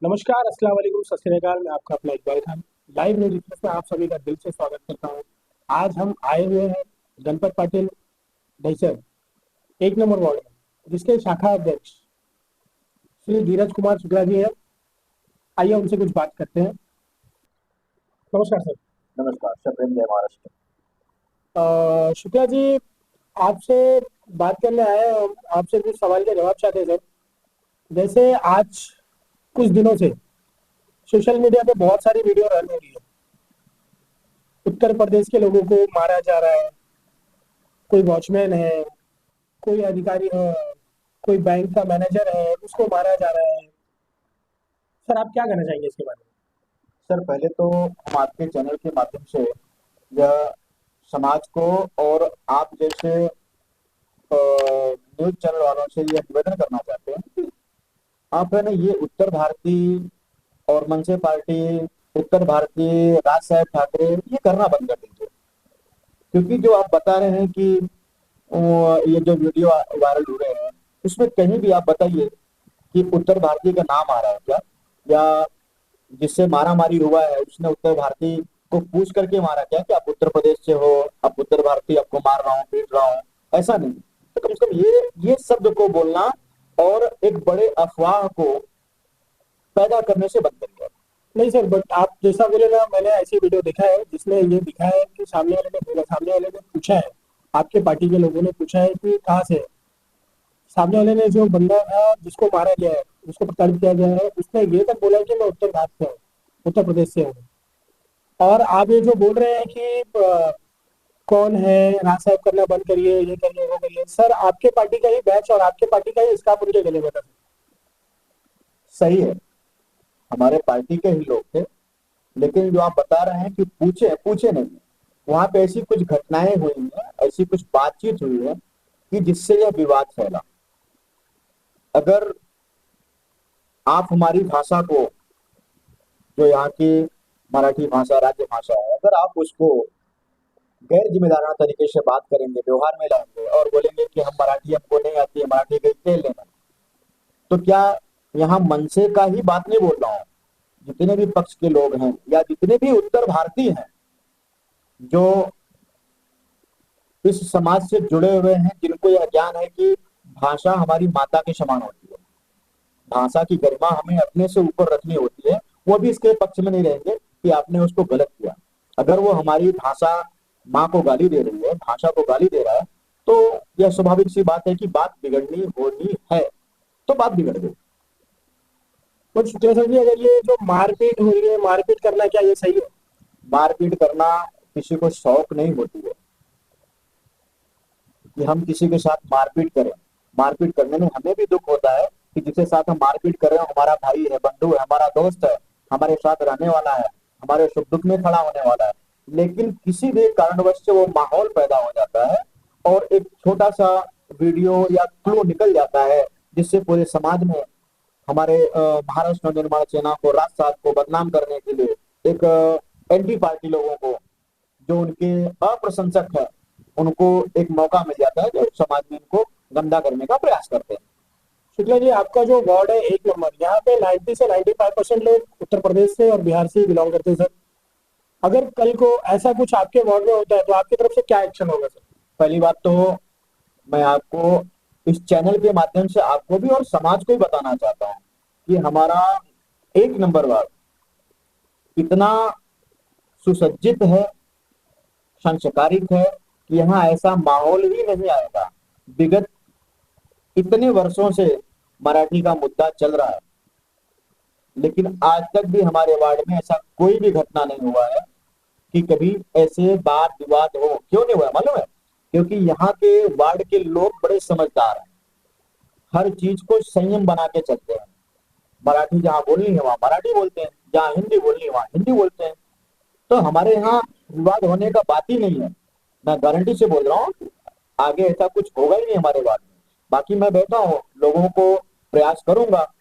नमस्कार, अस्सलाम वालेकुम, सत श्री अकाल। मैं आपका अपना Iqbal Khan live news express में आप सभी का दिल से स्वागत करता हूँ। आज हम आए हुए हैं गणपत पाटिल दहिसर 1 नंबर वार्ड में, जिसके शाखा अध्यक्ष श्री धीरज कुमार शुक्ला जी हैं। आइए उनसे कुछ बात करते हैं। नमस्कार सर। नमस्कार, सप्रेम जय महाराष्ट्र। शुक्ला जी, आपसे बात करने आए हैं। हम आपसे कुछ सवाल के जवाब चाहते हैं सर। जैसे आज कुछ दिनों से सोशल मीडिया पे बहुत सारी वीडियो रन हो रही है। उत्तर प्रदेश के लोगों को मारा जा रहा है। कोई वॉचमैन है, कोई अधिकारी है, कोई बैंक का मैनेजर है, उसको मारा जा रहा है। सर, आप क्या कहना चाहेंगे इसके बारे सर, पहले तो हम आपके चैनल के माध्यम से यह समाज को और आप जैसे न्यूज चैनल वालों से यह निवेदन करना चाहते हैं कि आप है ना ये उत्तर भारतीय और मनसे पार्टी, उत्तर भारतीय राज साहेब ठाकरे ये करना बंद कर दीजिए। क्योंकि जो आप बता रहे हैं कि ये जो वीडियो वायरल हो रहे हैं उसमें कहीं भी आप बताइए कि उत्तर भारतीय का नाम आ रहा है क्या, या जिससे मारा मारी हुआ है उसने उत्तर भारतीय को पूछ करके मारा क्या कि आप उत्तर प्रदेश से हो, आप उत्तर भारतीय, आपको मार रहा हूँ, पीट रहा हूँ, ऐसा नहीं। तो कम से कम ये शब्द को बोलना और एक बड़े अफवाह को पैदा करने से बंद करिए। में? नहीं सर, बट आप जैसा बोले ना, मैंने ऐसी वीडियो देखा है जिसमें ये दिखा है कि सामने वाले ने पूछा है, आपके पार्टी के लोगों ने पूछा है कि कहाँ से है। सामने वाले ने, जो बंदा था जिसको मारा गया है, जिसको प्रताड़ित किया गया है, उसने ये तक बोला है कि मैं उत्तर भारत से हूँ, उत्तर प्रदेश से हूँ। और आप ये जो बोल रहे हैं कि कौन है, राज साहब करना बंद करिए, ये करिए, वो करिए। सर, आपके पार्टी का ही बैच और आपके पार्टी का ही स्टाफ उनके गले में था। सही है, हमारे पार्टी के ही लोग थे, लेकिन जो आप बता रहे हैं कि पूछे पूछे नहीं, वहां पे ऐसी कुछ घटनाएं हुई हैं, ऐसी कुछ बातचीत हुई है कि जिससे यह विवाद फैला। अगर आप हमारी भाषा को, जो यहाँ की मराठी भाषा राज्य भाषा है, अगर आप उसको गैर जिम्मेदाराना तरीके से बात करेंगे, व्यवहार में लाएंगे और बोलेंगे कि हम मराठी, हमको नहीं आती है, मराठी गई खेल लेना, तो क्या यहाँ मनसे का ही बात नहीं बोल रहा हूँ, जितने भी पक्ष के लोग हैं या जितने भी उत्तर भारतीय हैं जो इस समाज से जुड़े हुए हैं, जिनको यह ज्ञान है कि भाषा हमारी माता के समान होती है, भाषा की गरिमा हमें अपने से ऊपर रखनी होती है, वो भी इसके पक्ष में नहीं रहेंगे कि आपने उसको गलत किया। अगर वो हमारी भाषा माँ को गाली दे रही है, भाषा को गाली दे रहा है, तो यह स्वाभाविक सी बात है कि बात बिगड़नी होनी है, तो बात बिगड़ गई। कुछ जैसा कि अगर ये जो मारपीट हो रही है, मारपीट करना क्या ये सही है? मारपीट करना किसी को शौक नहीं होती है कि हम किसी के साथ मारपीट करें। मारपीट करने में हमें भी दुख होता है कि जिसके साथ हम मारपीट कर रहे हैं हमारा भाई है, बंधु है, हमारा दोस्त है, हमारे साथ रहने वाला है, हमारे सुख दुख में खड़ा होने वाला है। लेकिन किसी भी कारणवश से वो माहौल पैदा हो जाता है और एक छोटा सा वीडियो या क्लू निकल जाता है, जिससे पूरे समाज में हमारे महाराष्ट्र नवनिर्माण सेना को, राज साहब को बदनाम करने के लिए, एक एंटी पार्टी लोगों को, जो उनके अप्रशंसक है, उनको एक मौका मिल जाता है जो समाज में इनको गंदा करने का प्रयास करते हैं। शुक्ला जी, आपका जो वार्ड है 1 नंबर, यहाँ पे 90 से 95% लोग उत्तर प्रदेश से और बिहार से बिलोंग करते हैं सर। अगर कल को ऐसा कुछ आपके वार्ड में होता है तो आपकी तरफ से क्या एक्शन होगा सर? पहली बात तो मैं आपको इस चैनल के माध्यम से आपको भी और समाज को भी बताना चाहता हूँ कि हमारा 1 नंबर वार्ड इतना सुसज्जित है, संस्कारित है कि यहाँ ऐसा माहौल ही नहीं आएगा। विगत इतने वर्षों से मराठी का मुद्दा चल रहा है, लेकिन आज तक भी हमारे वार्ड में ऐसा कोई भी घटना नहीं हुआ है कि कभी ऐसे वाद विवाद हो। क्यों नहीं हुआ मालूम है? क्योंकि यहाँ के वार्ड के लोग बड़े समझदार हैं, हर चीज को संयम बना के चलते हैं। मराठी जहाँ बोलनी है वहां मराठी बोलते हैं, जहाँ हिंदी बोलनी है वहां हिंदी बोलते हैं। तो हमारे यहाँ विवाद होने का बात ही नहीं है। मैं गारंटी से बोल रहा हूँ, आगे ऐसा कुछ होगा ही नहीं हमारे वार्ड में। बाकी मैं बैठा हूँ, लोगों को प्रयास करूंगा,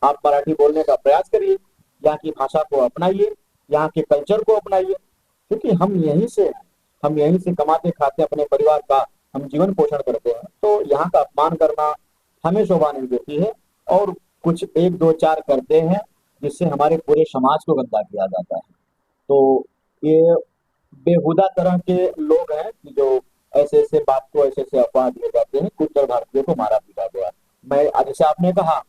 आप मराठी बोलने का प्रयास करिए, यहाँ की भाषा को अपनाइए, यहाँ के कल्चर को अपनाइए, क्योंकि हम यहीं से हैं, हम यहीं से कमाते खाते अपने परिवार का हम जीवन पोषण करते हैं। तो यहाँ का अपमान करना हमें शोभा नहीं देती है। और कुछ एक दो चार करते हैं जिससे हमारे पूरे समाज को गंदा किया जाता है। तो ये बेहुदा तरह के लोग हैं कि जो ऐसे ऐसे बात को ऐसे ऐसे अफवाह दिए जाते हैं कि उत्तर भारतीयों को मारा पीटा गया। मैं जैसे आपने कहा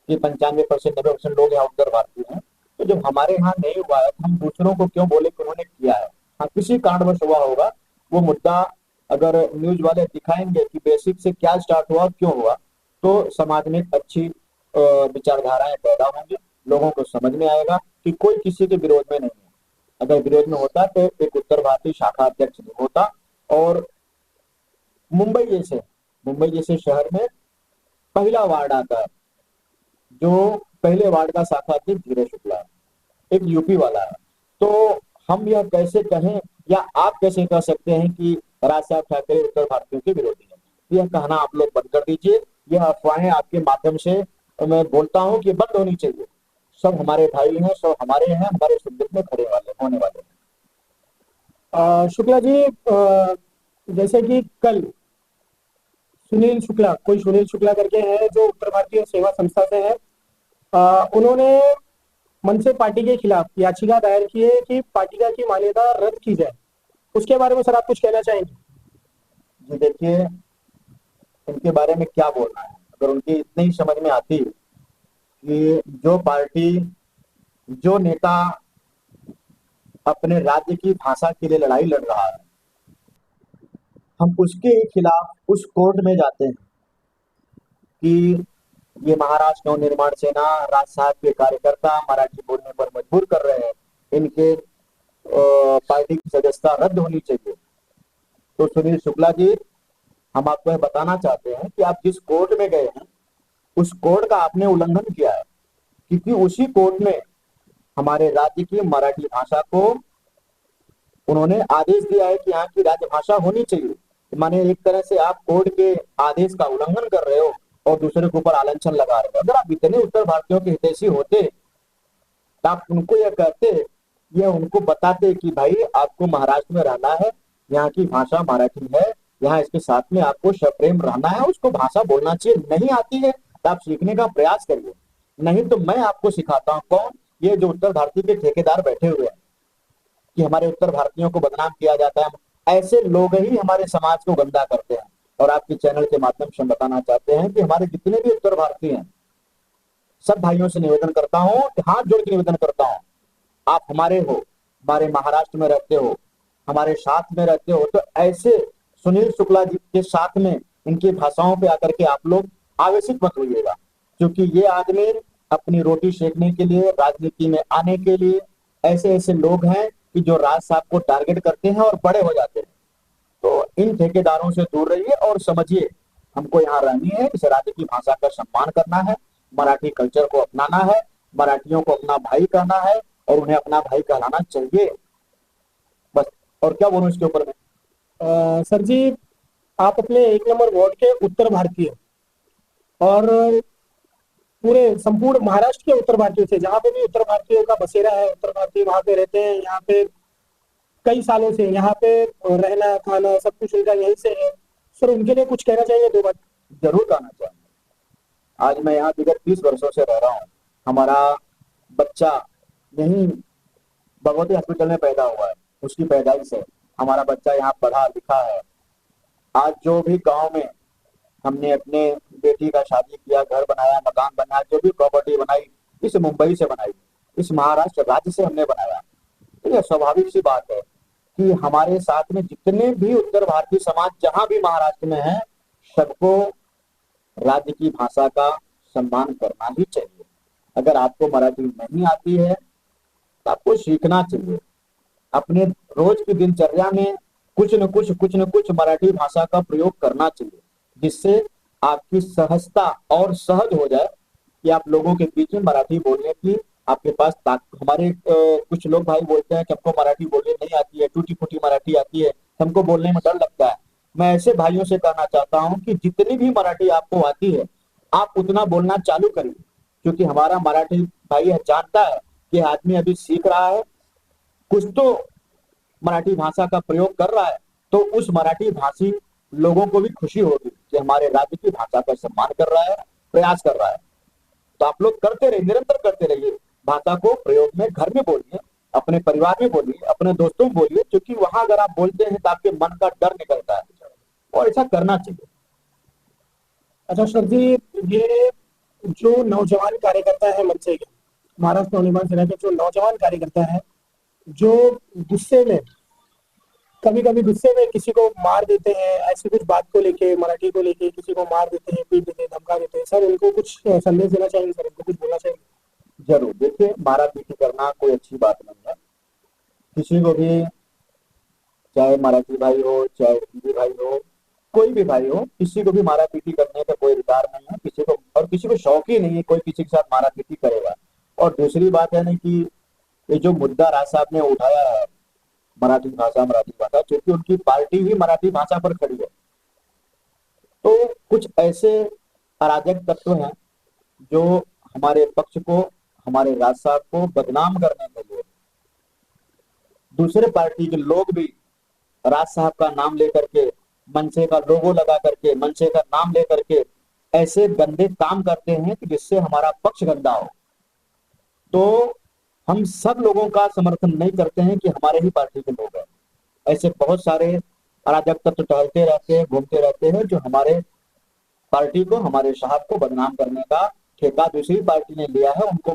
कि 95% 90% लोग यहाँ उत्तर भारतीय हैं, तो जब हमारे यहाँ नहीं हुआ है तो हम दूसरों को क्यों बोले कि उन्होंने किया है। हाँ, किसी कारणवश हुआ होगा, वो मुद्दा अगर न्यूज वाले दिखाएंगे कि बेसिक से क्या स्टार्ट हुआ और क्यों हुआ, तो समाज में एक अच्छी विचारधाराएं पैदा होंगी, लोगों को समझ में आएगा कि कोई किसी के विरोध में नहीं है। अगर विरोध में होता तो एक उत्तर भारतीय शाखा अध्यक्ष नहीं होता। और मुंबई जैसे मुंबई जैसे शहर में पहला वार्ड आता है, जो पहले वार्ड का शाखा अध्यक्ष धीरज शुक्ला है, एक यूपी वाला है। तो हम यह कैसे कहें या आप कैसे कह सकते हैं कि राज साहब ठाकरे उत्तर भारतीयों के विरोधी हैं। यह कहना आप लोग बंद कर दीजिए। यह अफवाहें आपके माध्यम से मैं बोलता हूं कि बंद होनी चाहिए। सब हमारे भाई हैं, सब हमारे हैं, हमारे सुख में खड़े वाले होने वाले हैं। शुक्ला जी, जैसे कि कल सुनील शुक्ला, कोई सुनील शुक्ला करके है जो उत्तर भारतीय सेवा संस्था से है, उन्होंने मनसे पार्टी के खिलाफ याचिका दायर की है कि पार्टी की मान्यता रद्द की जाए। उसके बारे में सर आप कुछ कहना चाहेंगे? जी देखिए, इनके बारे में क्या बोलना है। अगर उनकी इतनी ही समझ में आती कि जो पार्टी, जो नेता अपने राज्य की भाषा के लिए लड़ाई लड़ रहा है, हम उसके ही खिलाफ उस कोर्ट में जाते हैं कि ये महाराष्ट्र नवनिर्माण सेना, राज साहब के कार्यकर्ता मराठी बोलने पर मजबूर कर रहे हैं, इनके पार्टी की सदस्यता रद्द होनी चाहिए। तो सुनील शुक्ला जी, हम आपको यह बताना चाहते हैं कि आप जिस कोर्ट में गए हैं उस कोर्ट का आपने उल्लंघन किया है, क्योंकि उसी कोर्ट में हमारे राज्य की मराठी भाषा को उन्होंने आदेश दिया है कि यहाँ की राजभाषा होनी चाहिए। माने एक तरह से आप कोर्ट के आदेश का उल्लंघन कर रहे हो और दूसरे के ऊपर आलंचन लगा रहे हो। अगर आप इतने उत्तर भारतीयों के हितैषी होते तो आप उनको यह कहते, यह उनको बताते कि भाई आपको महाराष्ट्र में रहना है, यहाँ की भाषा मराठी है, यहाँ इसके साथ में आपको सप्रेम रहना है, उसको भाषा बोलना चाहिए। नहीं आती है तो आप सीखने का प्रयास करिए, नहीं तो मैं आपको सिखाता हूँ। कौन? ये जो उत्तर भारतीय के ठेकेदार बैठे हुए हैं कि हमारे उत्तर भारतीयों को बदनाम किया जाता है, ऐसे लोग ही हमारे समाज को गंदा करते हैं। और आपके चैनल के माध्यम से हम बताना चाहते हैं कि हमारे जितने भी उत्तर भारतीय हैं, सब भाइयों से निवेदन करता हूं, हाथ जोड़ के निवेदन करता हूं, आप हमारे हो, हमारे महाराष्ट्र में रहते हो, हमारे साथ में रहते हो, तो ऐसे सुनील शुक्ला जी के साथ में इनकी भाषाओं पे आकर के आप लोग आवेशित मत होइएगा, क्योंकि ये आदमी अपनी रोटी सेकने के लिए, राजनीति में आने के लिए, ऐसे ऐसे लोग हैं कि जो राज साहब को टारगेट करते हैं और बड़े हो जाते हैं। तो इन ठेकेदारों से दूर रहिए और समझिए, हमको यहाँ रहनी है, इस राज्य की भाषा का सम्मान करना है, मराठी कल्चर को अपनाना है, मराठियों को अपना भाई कहना है और उन्हें अपना भाई कहलाना चाहिए। बस, और क्या बोलूं इसके ऊपर में। सर जी, आप अपने 1 नंबर वार्ड के उत्तर भारतीय और पूरे संपूर्ण महाराष्ट्र के उत्तर भारतीय से, जहाँ पे भी उत्तर भारतीयों का बसेरा है, उत्तर भारतीय वहां पे रहते हैं, यहाँ पे कई सालों से, यहाँ पे रहना खाना सब कुछ उनका यहीं से है। सर उनके लिए कुछ कहना चाहिए? 2 बात जरूर कहना चाहूंगा। आज मैं यहाँ विगत 30 वर्षों से रह रहा हूँ। हमारा बच्चा यहीं भगवती हॉस्पिटल में पैदा हुआ है, उसकी पैदाइश है, हमारा बच्चा यहाँ पढ़ा लिखा है। आज जो भी गांव में हमने अपने बेटी का शादी किया, घर बनाया, मकान बनाया, जो भी प्रॉपर्टी बनाई, इस मुंबई से बनाई, इस महाराष्ट्र राज्य से हमने बनाया। तो यह स्वाभाविक सी बात है कि हमारे साथ में जितने भी उत्तर भारतीय समाज जहां भी महाराष्ट्र में है, सबको राज्य की भाषा का सम्मान करना ही चाहिए। अगर आपको मराठी नहीं आती है तो आपको सीखना चाहिए। अपने रोज की दिनचर्या में कुछ न कुछ मराठी भाषा का प्रयोग करना चाहिए, जिससे आपकी सहजता और सहज हो जाए कि आप लोगों के बीच में मराठी बोलने की आपके पास हमारे कुछ लोग भाई बोलते हैं कि हमको मराठी बोलने नहीं आती है, टूटी फूटी मराठी आती है, हमको बोलने में डर लगता है। मैं ऐसे भाइयों से कहना चाहता हूं कि जितनी भी मराठी आपको आती है, आप उतना बोलना चालू करिए, क्योंकि हमारा मराठी भाई जानता है कि आदमी अभी सीख रहा है, कुछ तो मराठी भाषा का प्रयोग कर रहा है, तो उस मराठी भाषी लोगों को भी खुशी होगी कि हमारे राज्य की भाषा का सम्मान कर रहा है, प्रयास कर रहा है। तो आप लोग करते रहिए, निरंतर करते रहिए। भाषा को प्रयोग में घर में बोलिए, अपने परिवार में बोलिए, अपने दोस्तों में बोलिए, क्योंकि वहां अगर आप बोलते हैं तो आपके मन का डर निकलता है और ऐसा करना चाहिए। अच्छा सर जी, ये जो नौजवान कार्यकर्ता है मनसे के, महाराष्ट्र नवनिर्माण सेना के जो नौजवान कार्यकर्ता है, जो गुस्से में, कभी कभी गुस्से में किसी को मार देते हैं, ऐसी कुछ बात को लेके, मराठी को लेके किसी को मार देते हैं, पीट देते हैं, धमका देते हैं, सर उनको कुछ संदेश देना चाहेंगे? सर उनको कुछ बोलना चाहेंगे? जरूर, देखिए मारा पीटी करना कोई अच्छी बात नहीं है। किसी को भी, चाहे मराठी भाई हो, चाहे हिंदी भाई हो, कोई भी भाई हो, किसी को भी मारा पीटी करने का कोई अधिकार नहीं है किसी को, और किसी को शौक ही नहीं है कोई किसी के साथ मारा पीटी करेगा। और दूसरी बात है ना कि ये जो मुद्दा राज साहब ने उठाया है, मराठी भाषा, क्योंकि उनकी पार्टी ही मराठी भाषा पर खड़ी है, तो कुछ ऐसे अराजक तत्व हैं जो हमारे पक्ष को, हमारे राज साहब को बदनाम करने के लिए, दूसरे पार्टी के लोग भी राज साहब का नाम लेकर के, मनसे का लोगो लगा करके, मनसे का नाम लेकर के ऐसे गंदे काम करते हैं कि जिससे हमारा पक्ष गंदा हो। तो हम सब लोगों का समर्थन नहीं करते हैं कि हमारे ही पार्टी के लोग हैं। ऐसे बहुत सारे अराजक तत्व टहलते रहते हैं, घूमते रहते हैं, जो हमारे पार्टी को, हमारे साहब को बदनाम करने का ठेका दूसरी पार्टी ने लिया है, उनको